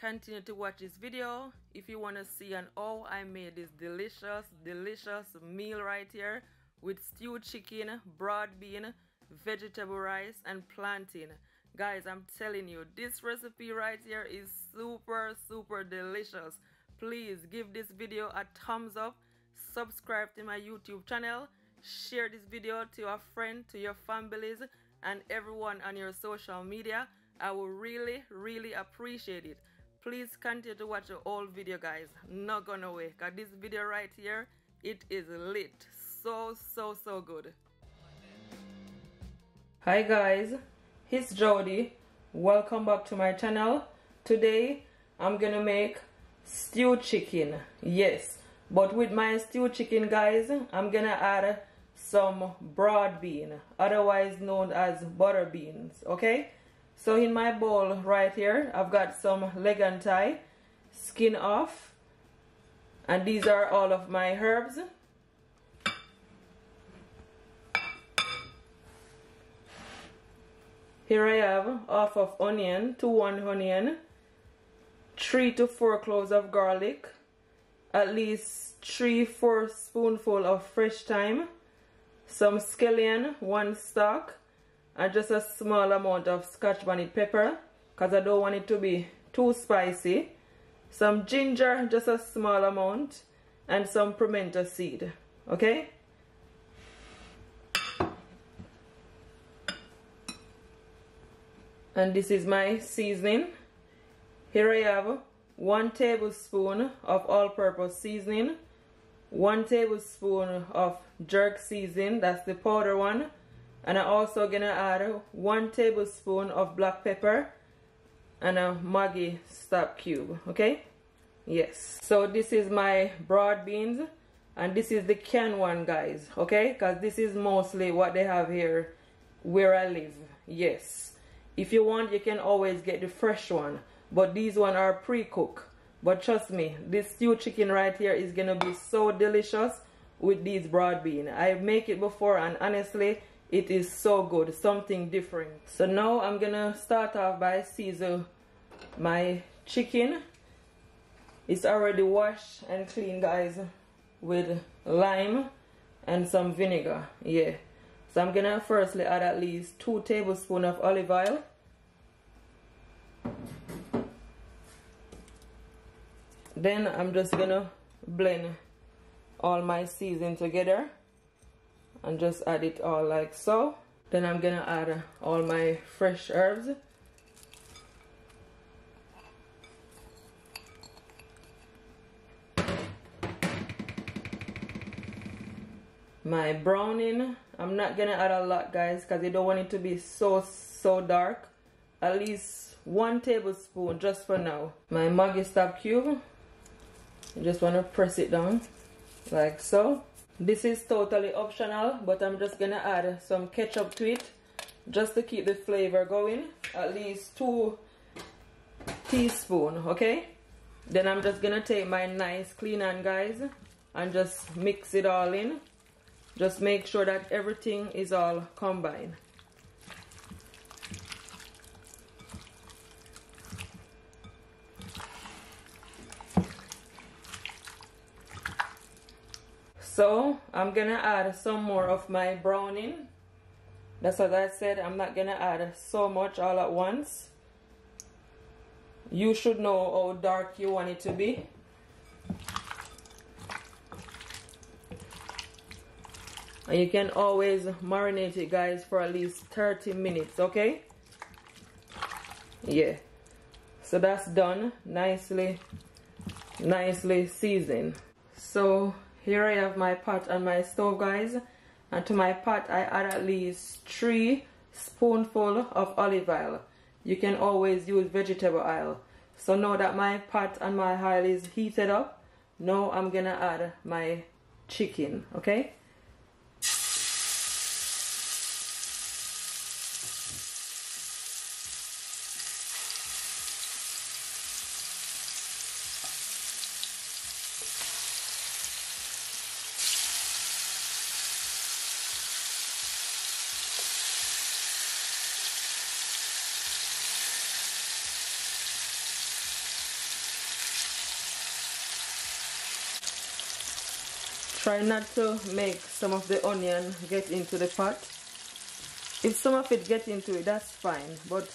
continue to watch this video if you want to see on how I made this delicious meal right here with stewed chicken, broad bean, vegetable rice and plantain. Guys, I'm telling you, this recipe right here is super delicious. Please give this video a thumbs up, subscribe to my YouTube channel, share this video to your friend, to your families and everyone on your social media. I will really appreciate it. Please continue to watch the whole video, guys. Not gonna away, because this video right here, it is lit. So good. Hi guys, it's Jody. Welcome back to my channel. Today I'm gonna make stewed chicken. Yes, but with my stewed chicken, guys, I'm gonna add some broad bean, otherwise known as butter beans. Okay, so in my bowl right here I've got some leg and thigh, skin off, and these are all of my herbs. Here I have half of onion to 1 onion, 3 to 4 cloves of garlic, at least 3-4 spoonfuls of fresh thyme, some scallion, 1 stalk, and just a small amount of scotch bonnet pepper because I don't want it to be too spicy, some ginger, just a small amount, and some pimento seed. Okay, and this is my seasoning. Here I have 1 tablespoon of all-purpose seasoning, 1 tablespoon of jerk seasoning, that's the powder one, and I'm also gonna add 1 tablespoon of black pepper and a Maggi stock cube. Okay, yes, so this is my broad beans and this is the canned one, guys. Okay, because this is mostly what they have here where I live. Yes, if you want you can always get the fresh one, but these one are pre-cooked. But trust me, this stewed chicken right here is gonna be so delicious with these broad beans. I make it before and honestly it is so good, something different. So now I'm gonna start off by season my chicken. It's already washed and clean, guys, with lime and some vinegar. Yeah, so I'm gonna firstly add at least 2 tablespoons of olive oil. Then I'm just gonna blend all my seasoning together and just add it all like so. Then I'm gonna add all my fresh herbs. My browning, I'm not gonna add a lot, guys, because I don't want it to be so dark. At least 1 tablespoon just for now. My Maggi stock cube, you just want to press it down like so. This is totally optional, but I'm just gonna add some ketchup to it just to keep the flavor going, at least 2 teaspoons. Okay, then I'm just gonna take my nice clean hand, guys, and just mix it all in. Just make sure that everything is all combined. So I'm gonna add some more of my browning. That's what I said, I'm not gonna add so much all at once. You should know how dark you want it to be. And you can always marinate it, guys, for at least 30 minutes. Okay, yeah, so that's done, nicely seasoned. So here I have my pot on my stove, guys, and to my pot I add at least 3 spoonfuls of olive oil. You can always use vegetable oil. So now that my pot and my oil is heated up, now I'm gonna add my chicken. Okay, Try not to make some of the onion get into the pot. If some of it get into it, that's fine, but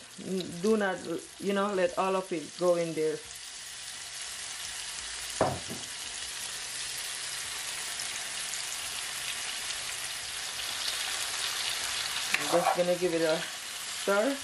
do not, you know, let all of it go in there. I'm just gonna give it a stir.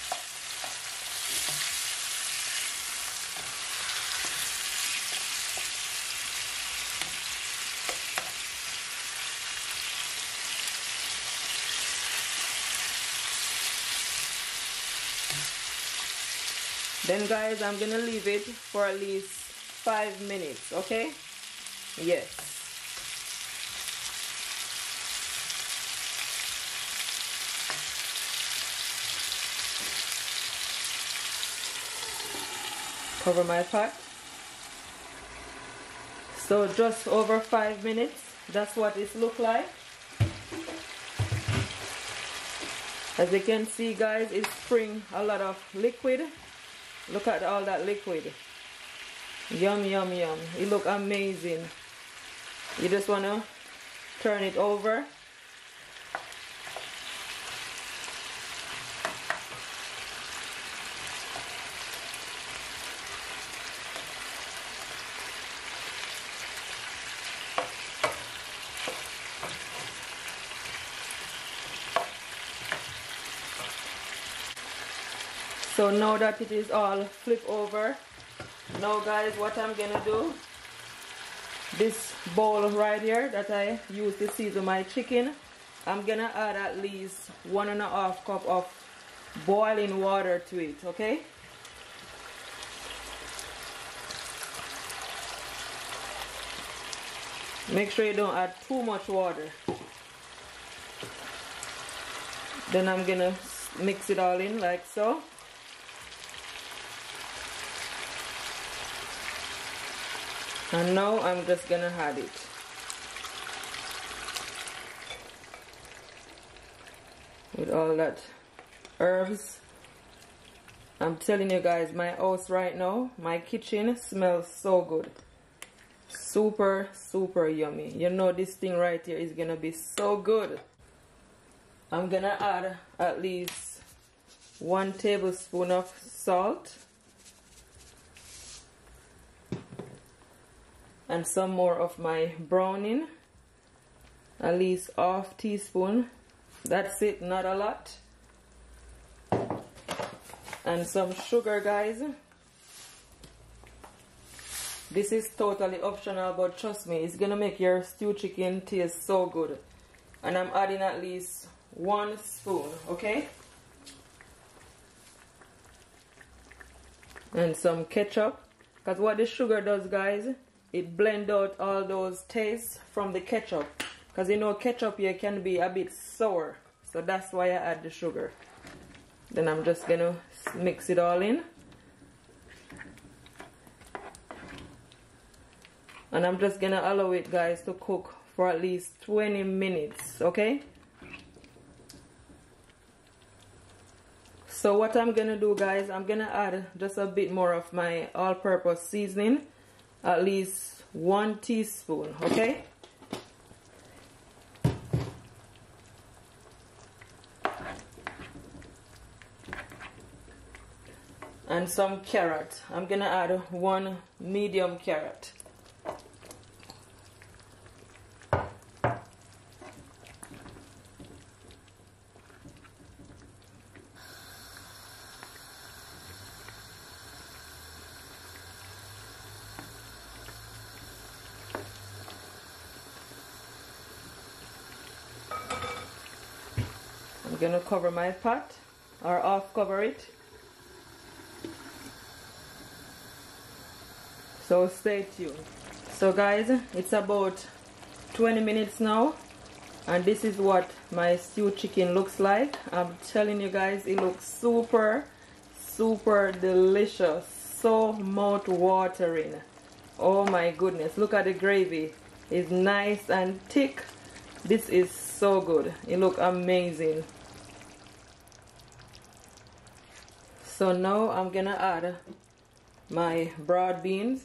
Then guys, I'm gonna leave it for at least 5 minutes, okay? Yes. Cover my pot. So just over 5 minutes, that's what it looks like. As you can see guys, it's spraying a lot of liquid. Look at all that liquid. Yum, yum, yum. It looks amazing. You just want to turn it over. So now that it is all flipped over, now guys, what I'm gonna do, this bowl right here that I use to season my chicken, I'm gonna add at least 1.5 cup of boiling water to it, okay? Make sure you don't add too much water. Then I'm gonna mix it all in like so. And now I'm just gonna add it. With all that herbs. I'm telling you guys, my house right now, my kitchen smells so good. Super, super yummy. You know this thing right here is gonna be so good. I'm gonna add at least 1 tablespoon of salt. And some more of my browning, at least ½ teaspoon. That's it, not a lot. And some sugar guys. This is totally optional, but trust me, it's gonna make your stew chicken taste so good. And I'm adding at least 1 spoon, okay? And some ketchup, because what the sugar does guys, it blends out all those tastes from the ketchup. Because you know ketchup here can be a bit sour. So that's why I add the sugar. Then I'm just going to mix it all in. And I'm just going to allow it guys to cook for at least 20 minutes. Okay? So what I'm going to do guys, I'm going to add just a bit more of my all-purpose seasoning. At least 1 teaspoon, okay? And some carrot. I'm gonna add 1 medium carrot. I'm gonna cover my pot, or half cover it. So stay tuned. So guys, it's about 20 minutes now, and this is what my stew chicken looks like. I'm telling you guys, it looks super, super delicious. So mouth watering. Oh my goodness, look at the gravy. It's nice and thick. This is so good. It looks amazing. So now I'm gonna add my broad beans.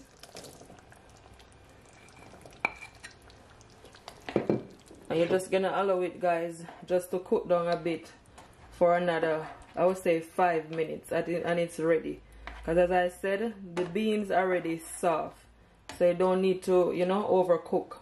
And you're just gonna allow it, guys, just to cook down a bit for another, I would say, 5 minutes, and it's ready. Because as I said, the beans are already soft, so you don't need to, you know, overcook.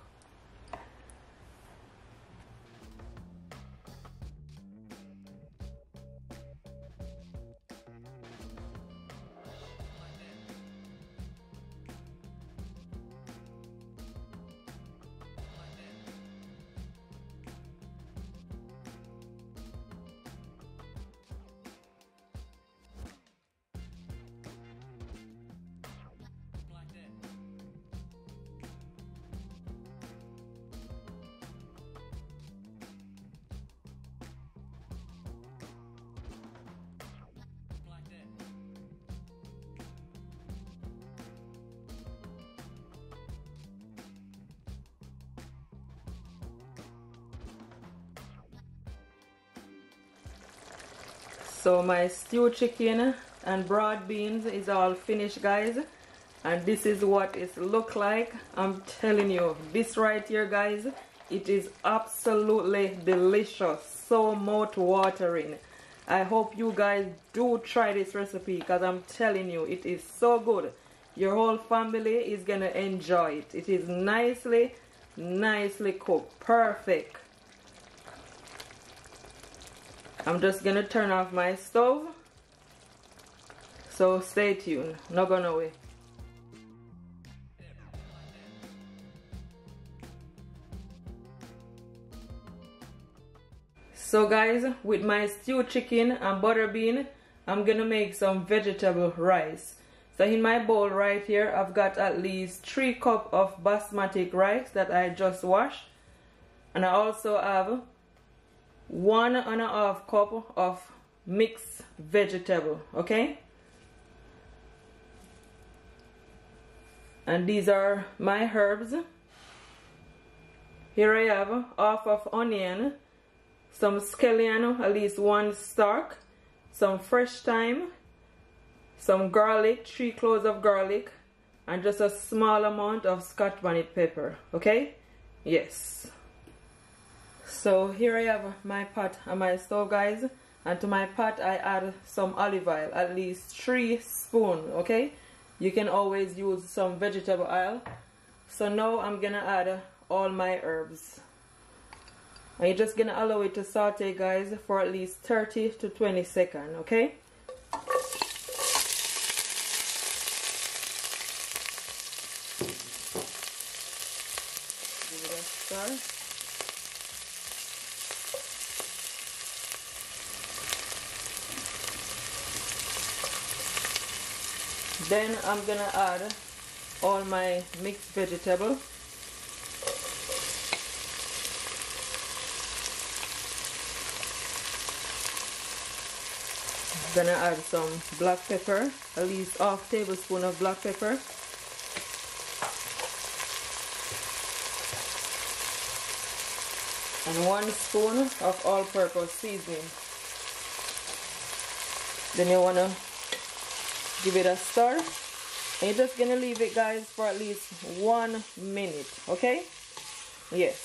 So my stewed chicken and broad beans is all finished, guys, and this is what it look like. I'm telling you, this right here, guys, it is absolutely delicious, so mouth-watering. I hope you guys do try this recipe, because I'm telling you, it is so good. Your whole family is gonna enjoy it. It is nicely cooked, perfect. I'm just gonna turn off my stove, so stay tuned, not going away. So guys, with my stewed chicken and butter bean, I'm gonna make some vegetable rice. So in my bowl right here, I've got at least 3 cups of basmati rice that I just washed, and I also have 1.5 cup of mixed vegetable, okay? And these are my herbs. Here I have half of onion, some scallion, at least 1 stalk, some fresh thyme, some garlic, 3 cloves of garlic, and just a small amount of scotch bonnet pepper, okay? Yes. So here I have my pot on my stove, guys, and to my pot I add some olive oil, at least 3 spoons, okay? You can always use some vegetable oil. So now I'm gonna add all my herbs, and you're just gonna allow it to saute, guys, for at least 30 to 20 seconds, okay? Give it a stir. Then I'm gonna add all my mixed vegetable. I'm gonna add some black pepper, at least ½ tablespoon of black pepper. And 1 spoon of all-purpose seasoning. Then you wanna give it a stir, and you're just gonna leave it, guys, for at least 1 minute, okay? Yes.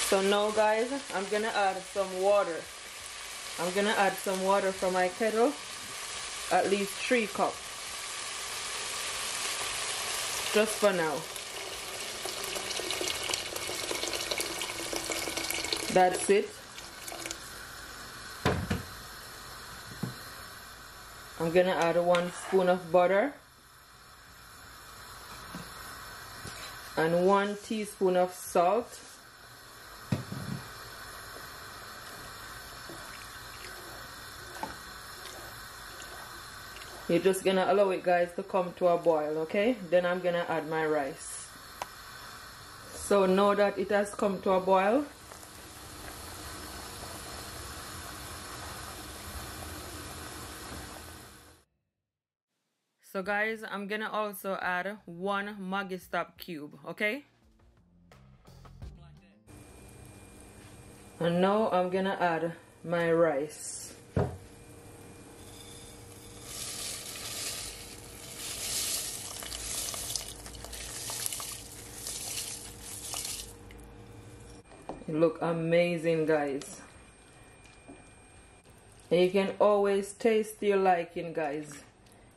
So now, guys, I'm gonna add some water. I'm gonna add some water from my kettle, at least 3 cups, just for now. That's it. I'm gonna add 1 spoon of butter and 1 teaspoon of salt. You're just gonna allow it, guys, to come to a boil, okay? Then I'm gonna add my rice. So now that it has come to a boil, so guys, I'm gonna also add 1 Maggi stop cube, okay? And now I'm gonna add my rice. It look amazing, guys. And you can always taste your liking, guys.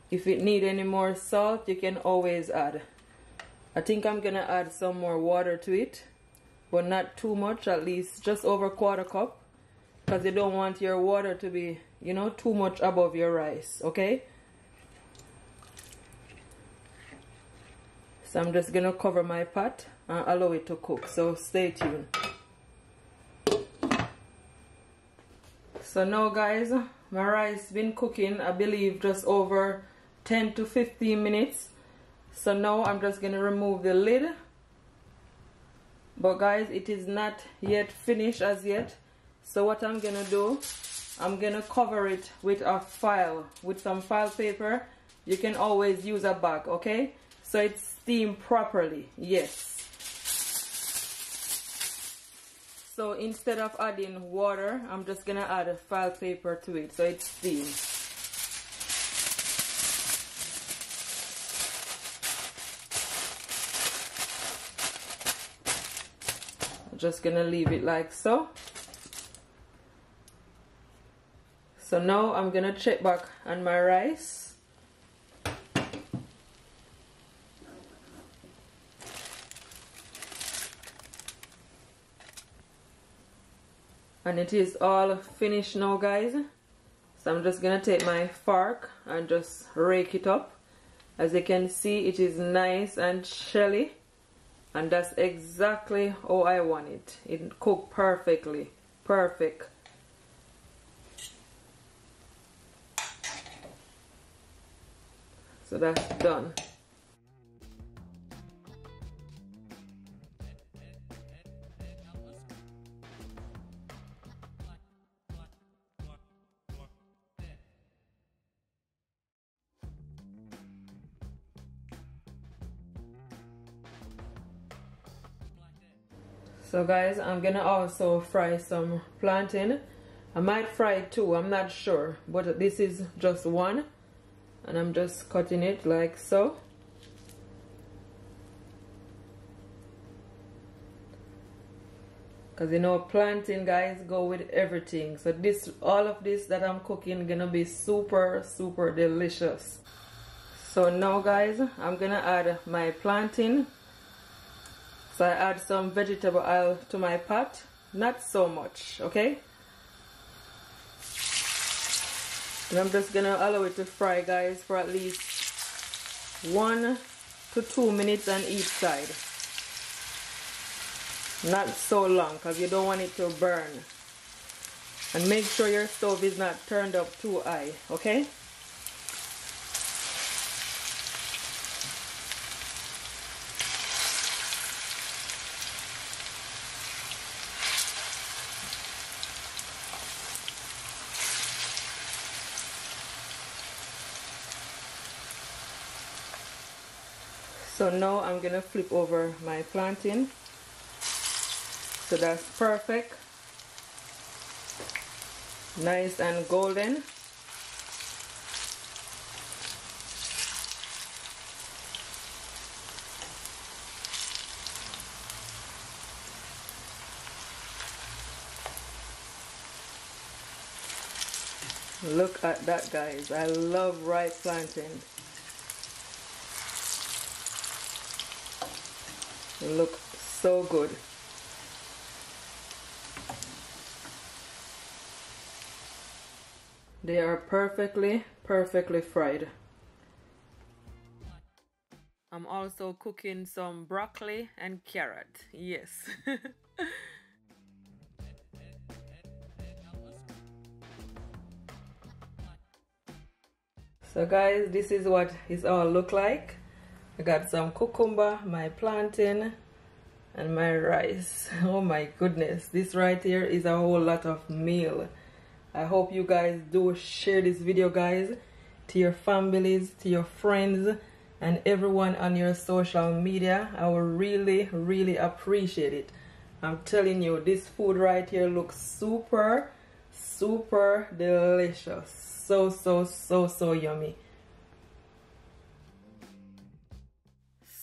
If it need any more salt, you can always add. I think I'm gonna add some more water to it, but not too much, at least just over 1/4 cup, because you don't want your water to be, you know, too much above your rice, okay? So I'm just gonna cover my pot and allow it to cook, so stay tuned. So now, guys, my rice been cooking, I believe, just over 10 to 15 minutes. So now I'm just gonna remove the lid. But guys, it is not yet finished as yet. So what I'm gonna do, I'm gonna cover it with a file, with some file paper. You can always use a bag, okay? So it's steamed properly, yes. So instead of adding water, I'm just gonna add a file paper to it, so it's steamed. I'm just gonna leave it like so. So now I'm gonna check back on my rice. And it is all finished now, guys. So I'm just gonna take my fork and just rake it up. As you can see, it is nice and shelly, and that's exactly how I want it. It cooked perfectly, perfect. So that's done. So guys, I'm gonna also fry some plantain. I might fry two, I'm not sure, but this is just one, and I'm just cutting it like so. Because you know, plantain, guys, go with everything. So this, all of this that I'm cooking gonna be super delicious. So now, guys, I'm gonna add my plantain. So I add some vegetable oil to my pot, not so much, okay? And I'm just gonna allow it to fry, guys, for at least 1 to 2 minutes on each side. Not so long, because you don't want it to burn. And make sure your stove is not turned up too high, okay? So now I'm gonna flip over my plantain. So that's perfect. Nice and golden. Look at that, guys. I love ripe plantain. Look so good. They are perfectly fried. I'm also cooking some broccoli and carrot. Yes. So guys, this is what it all look like. I got some cucumber, my plantain, and my rice. Oh my goodness, this right here is a whole lot of meal. I hope you guys do share this video, guys, to your families, to your friends, and everyone on your social media. I will really appreciate it. I'm telling you, this food right here looks super delicious. So yummy.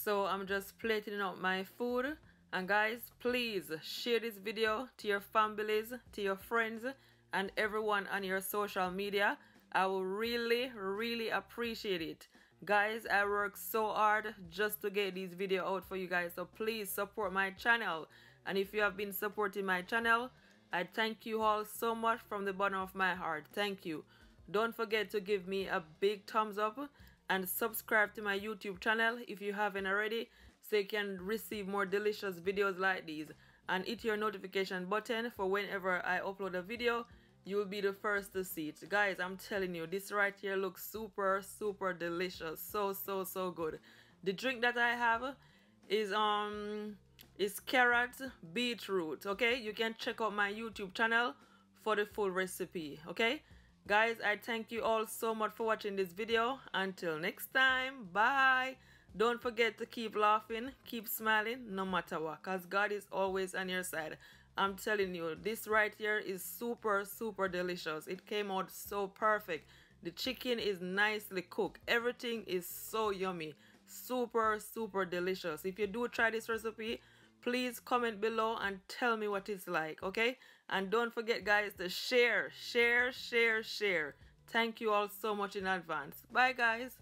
So I'm just plating up my food, And guys, please share this video to your families, to your friends, and everyone on your social media. I will really appreciate it. Guys, I work so hard just to get this video out for you guys, so please support my channel. And if you have been supporting my channel, I thank you all so much from the bottom of my heart. Thank you. Don't forget to give me a big thumbs up and subscribe to my YouTube channel if you haven't already, so you can receive more delicious videos like these. And hit your notification button for whenever I upload a video, you will be the first to see it. Guys, I'm telling you, this right here looks super delicious. So good. The drink that I have is carrot beetroot. Okay, you can check out my YouTube channel for the full recipe. Okay guys, I thank you all so much for watching this video. Until next time, bye. Don't forget to keep laughing, keep smiling, no matter what, because God is always on your side. I'm telling you, this right here is super delicious. It came out so perfect. The chicken is nicely cooked. Everything is so yummy. Super delicious. If you do try this recipe, please comment below and tell me what it's like, okay? And don't forget guys to share. Thank you all so much in advance. Bye guys.